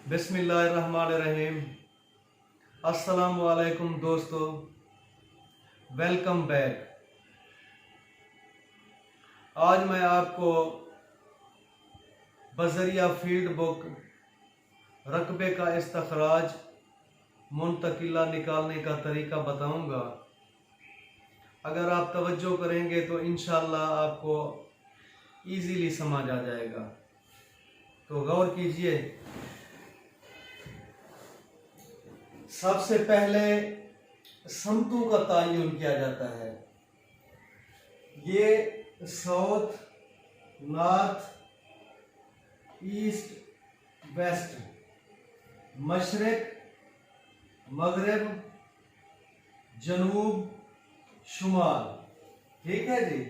बिस्मिल्लाहिर्रहमानिर्रहीम। अस्सलामु अलैकुम दोस्तों, वेलकम बैक। आज मैं आपको बज़रिया फील्ड बुक रकबे का इस्तखराज मुंतकिला निकालने का तरीका बताऊंगा। अगर आप तवज्जो करेंगे तो इंशाअल्लाह आपको इजीली समझ आ जाएगा। तो गौर कीजिए। सबसे पहले समतों का तयन किया जाता है। ये साउथ, नॉर्थ, ईस्ट, वेस्ट, मशरिक, मगरिब, जनूब, शुमाल। ठीक है जी।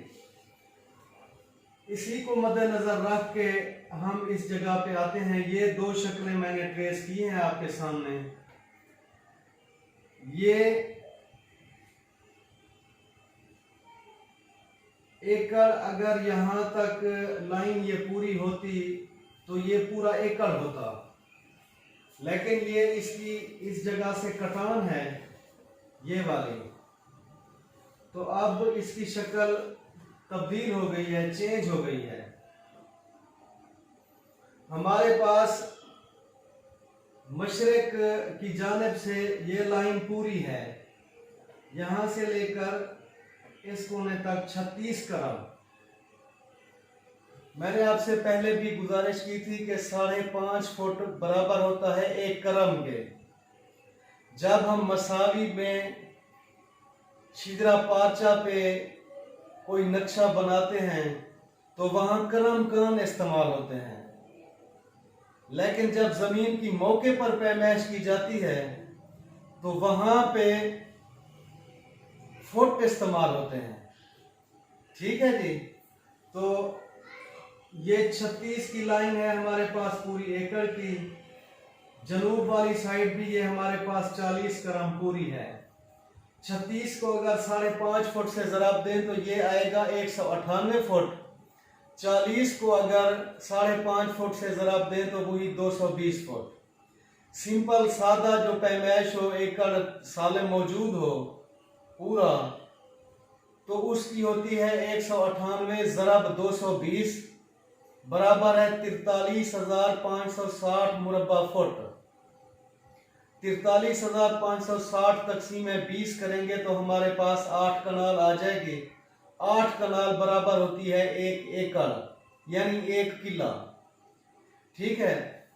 इसी को मद्देनजर रख के हम इस जगह पे आते हैं। ये दो शक्लें मैंने ट्रेस की हैं आपके सामने। ये एकड़, अगर यहां तक लाइन ये पूरी होती तो ये पूरा एकड़ होता, लेकिन ये इसकी इस जगह से कटान है ये वाली, तो अब इसकी शक्ल तब्दील हो गई है, चेंज हो गई है। हमारे पास मशरिक की जानिब से ये लाइन पूरी है, यहां से लेकर इस कोने तक 36 करम। मैंने आपसे पहले भी गुजारिश की थी कि 5.5 फुट बराबर होता है एक करम के। जब हम मसावी में शिजरा पार्चा पे कोई नक्शा बनाते हैं तो वहां करम कान इस्तेमाल होते हैं, लेकिन जब जमीन की मौके पर पैमाइश की जाती है तो वहां पे फुट इस्तेमाल होते हैं। ठीक है जी। तो ये 36 की लाइन है हमारे पास पूरी एकड़ की। जनूब वाली साइड भी ये हमारे पास 40 करम पूरी है। 36 को अगर 5.5 फुट से जराब दें तो ये आएगा 198 फुट। 40 को अगर 5.5 फुट से जराब दें तो वही 220 फुट। सिंपल सादा जो पैमाइश हो, एकड़ साले मौजूद हो पूरा, तो उसकी होती है 198 ज़रब 220 बराबर है 43,560 मुरब्बा फुट। 43,560 तकसीम 20 करेंगे तो हमारे पास 8 कनाल आ जाएगी। 8 कनाल बराबर होती है 1 एकड़, यानी 1 किला। ठीक है।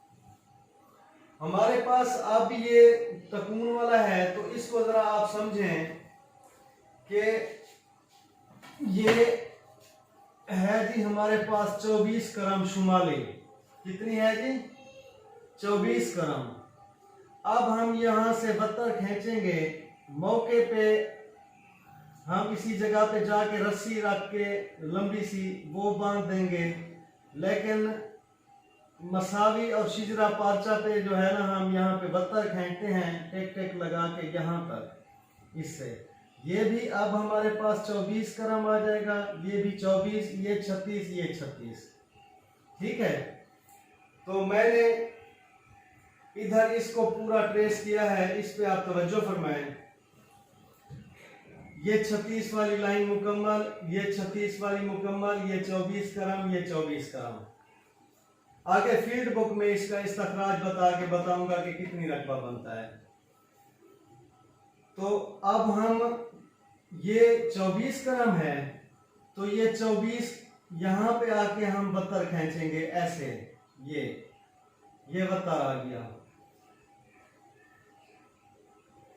हमारे पास अब ये तकून वाला है, तो इसको जरा आप समझें कि ये है जी हमारे पास 24 करम शुमाली। कितनी है जी? 24 करम। अब हम यहां से बत्तर खींचेंगे, मौके पे हम इसी जगह पे जाके रस्सी रख के लंबी सी वो बांध देंगे, लेकिन मसावी और शिजरा पार्चा पे जो है ना, हम यहाँ पे बत्तर खींचते हैं टेक टेक लगा के यहाँ तक। इससे ये भी अब हमारे पास 24 करम आ जाएगा। ये भी 24, ये 36, ये 36। ठीक है। तो मैंने इधर इसको पूरा ट्रेस किया है, इस पे आप तवज्जो फरमाएं। ये 36 वाली लाइन मुकम्मल, ये 36 वाली मुकम्मल, ये 24 करम, ये 24 करम। आगे फील्ड बुक में इसका इस्तखराज बता के बताऊंगा कि कितनी रकबा बनता है। तो अब हम ये 24 करम है, तो ये 24 यहां पे आके हम बत्तर खींचेंगे ऐसे। ये बत्तर आ गया।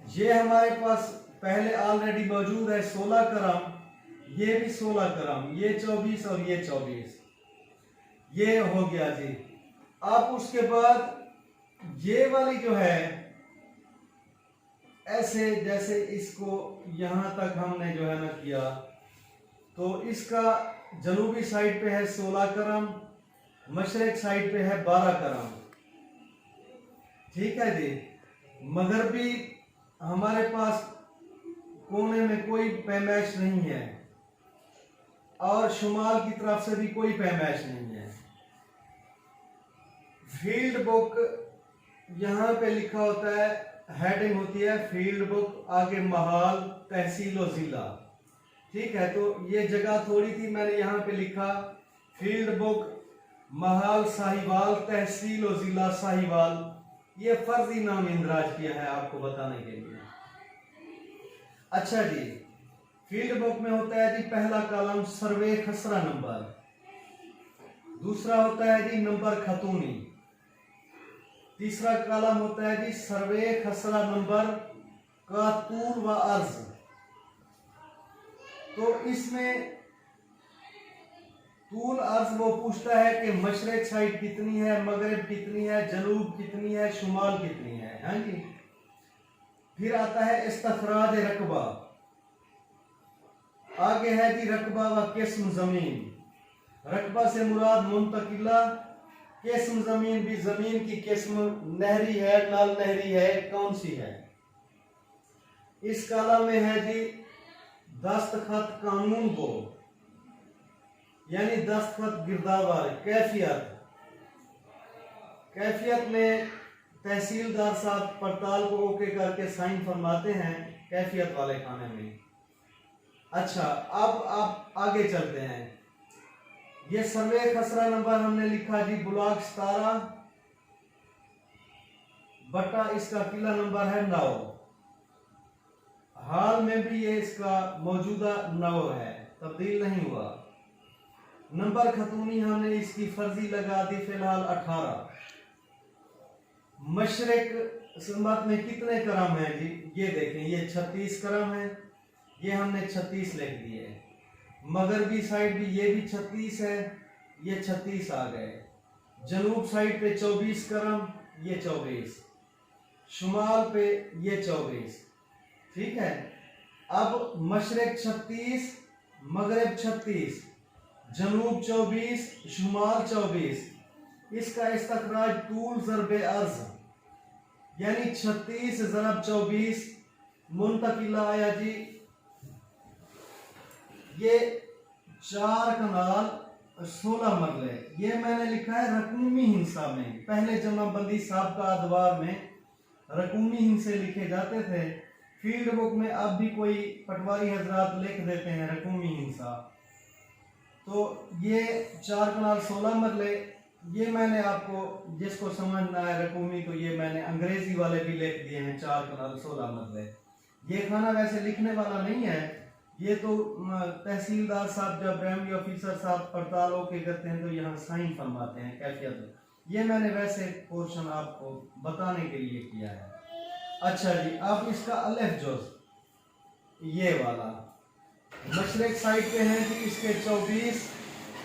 ये हमारे पास पहले ऑलरेडी मौजूद है 16 करम, ये भी 16 करम, ये 24 और ये 24। ये हो गया जी। अब उसके बाद ये वाली जो है, ऐसे जैसे इसको यहां तक हमने जो है ना किया, तो इसका जनूबी साइड पे है 16 करम, मशरिक साइड पे है 12 करम। ठीक है जी। मगरबी हमारे पास कोने में कोई पैमाइश नहीं है और शुमाल की तरफ से भी कोई पैमाइश नहीं है। फील्ड बुक यहाँ पे लिखा होता है, हेडिंग होती है फील्ड बुक, आगे महाल तहसील और जिला। ठीक है, तो ये जगह थोड़ी थी, मैंने यहाँ पे लिखा फील्ड बुक महाल साहिवाल तहसील और जिला साहिवाल। ये फर्जी नाम इंदराज किया है आपको बताने के लिए। अच्छा जी, फील्ड बुक में होता है जी पहला कॉलम सर्वे खसरा नंबर, दूसरा होता है जी नंबर खतूनी, तीसरा कॉलम होता है जी सर्वे खसरा नंबर का तूल व अर्ज। तो इसमें तूल अर्ज वो पूछता है कि मशरक साइड कितनी है, मगरिब कितनी है, जनूब कितनी है, शुमाल कितनी है। हाँ जी। फिर आता है इस्तखराज रकबा, आगे है जी रकबा व किस्म जमीन। रकबा से मुराद मुंतकिला, किस्म जमीन भी जमीन की किस्म नहरी है, नाल नहरी है, कौन सी है। इस कालम में है जी दस्तखत कानून को, यानी दस्तखत गिरदावर। कैफियत में तहसीलदार साहब पड़ताल को ओके करके साइन फरमाते हैं कैफियत वाले खाने में। अच्छा, अब आप आगे चलते हैं। ये सर्वे खसरा नंबर हमने लिखा जी ब्लॉक 17 बटा इसका किला नंबर है 9। हाल में भी ये इसका मौजूदा 9 है, तब्दील नहीं हुआ। नंबर खतूनी हमने इसकी फर्जी लगा दी फिलहाल 18। मशरक सुन्नत में कितने करम है जी, ये देखें, ये 36 करम है, ये हमने 36 लिख दिए। मगरबी साइड भी ये भी 36 है, ये 36 आ गए। जनूब साइड पे 24 करम, ये 24। शुमाल पे ये 24। ठीक है, अब मशरक 36, मगरब 36, जनूब 24, शुमाल 24। इसका इस्तखराज तूल ज़रबे अर्ज, यानी 36 ज़रब 24 मुंतकिला आया जी। ये 4 कनाल 16 मरले, ये मैंने लिखा है रकूमी हिंसा में। पहले जमाबंदी साहब का अदवार में रकूमी हिंसे लिखे जाते थे। फील्ड बुक में अब भी कोई पटवारी हजरात लिख देते हैं रकूमी हिंसा। तो ये 4 कनाल 16 मरले, ये मैंने आपको जिसको समझना है रकूमी, तो ये मैंने अंग्रेजी वाले भी लिख दिए हैं 4 कनाल 16 मरले। ये खाना वैसे लिखने वाला नहीं है, ये तो तहसीलदार साहब जब रेवेन्यू ऑफिसर साहब पड़ताल होके करते हैं तो यहाँ साइन फरमाते हैं कैफियत। ये मैंने वैसे पोर्शन आपको बताने के लिए किया है। अच्छा जी, अब इसका अलिफ जुज़ ये वाला मशरक साइड पे हैं कि इसके 24,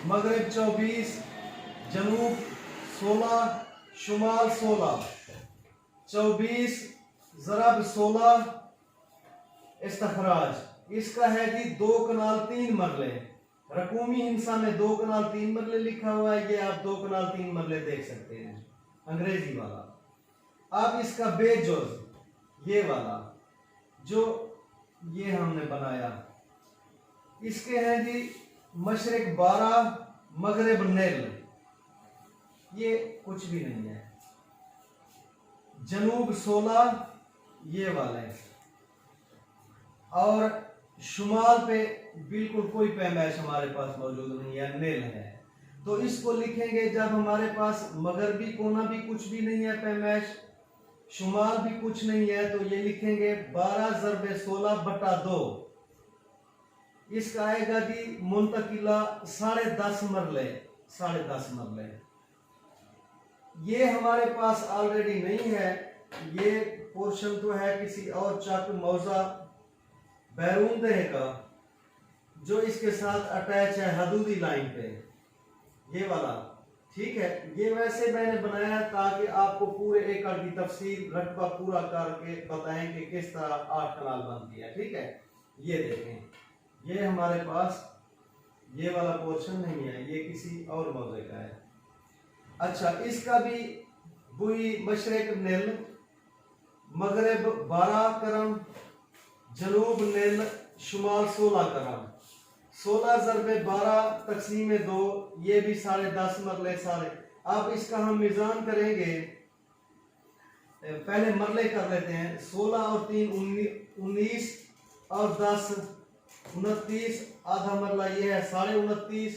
मगरिब 24, जनूब 16, शुमाल 16, 24 ज़रब 16 इस्तखराज। इसका है जी 2 कनाल 3 मरले। रकूमी हिंसा में 2 कनाल 3 मरले लिखा हुआ है, ये आप 2 कनाल 3 मरले देख सकते हैं अंग्रेजी वाला। अब इसका बेजुज़ ये वाला जो ये हमने बनाया, इसके हैं जी मशरक 12, मगरिब नेल, ये कुछ भी नहीं है। जनूब 16 ये वाला है, और शुमाल पे बिल्कुल कोई पैमाइश हमारे पास मौजूद नहीं है, नेल है। तो इसको लिखेंगे जब हमारे पास मगरबी कोना भी कुछ भी नहीं है पैमाइश, शुमाल भी कुछ नहीं है, तो ये लिखेंगे 12 ज़रबे 16 बटा 2। इसका आएगा जी मुंतकिला 10.5 मरले, 10.5 मरले। ये हमारे पास ऑलरेडी नहीं है, ये पोर्शन तो है किसी और चक मौजा बैरून देह का जो इसके साथ अटैच है हदूदी लाइन पे, ये वाला। ठीक है, ये वैसे मैंने बनाया ताकि आपको पूरे एकड़ की तफसील रकबा पूरा करके बताएं कि किस तरह 8 कनाल बनती है। ठीक है, ये देखें, ये हमारे पास ये वाला पोर्शन नहीं है, ये किसी और मौजे का है। अच्छा, इसका भी बुई मशरक नेल, मगरिब 12 करम, जनूब नेल, शुमाल 16 करम। 16 ज़रबे 12 तकसीम 2, ये भी 10.5 मरले सारे। अब इसका हम मिजान करेंगे पहले मरले कर लेते हैं। 16 और 3 19 और 10 29, आधा मरला ये है 29.5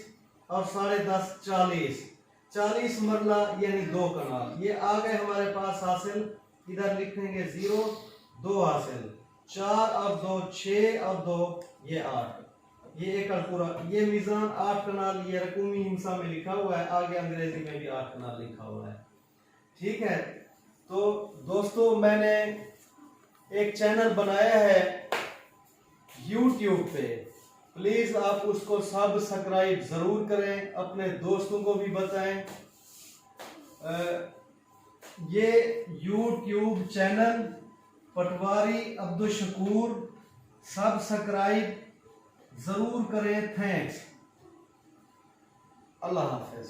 और 10.5 40। 40 मरला यानी 2 कनाल ये आ गए हमारे पास हासिल। इधर लिखेंगे 0 2 हासिल, 4 और 2 6 और 2 ये 8, ये एकड़ पूरा। ये मीजान 8 कनाल ये रकूमी हिंसा में लिखा हुआ है, आगे अंग्रेजी में भी 8 कनाल लिखा हुआ है। ठीक है, तो दोस्तों मैंने एक चैनल बनाया है YouTube पे, प्लीज आप उसको सब्सक्राइब जरूर करें, अपने दोस्तों को भी बताएं। ये YouTube चैनल पटवारी अब्दुल शकूर, सब्सक्राइब जरूर करें। थैंक्स, अल्लाह हाफिज।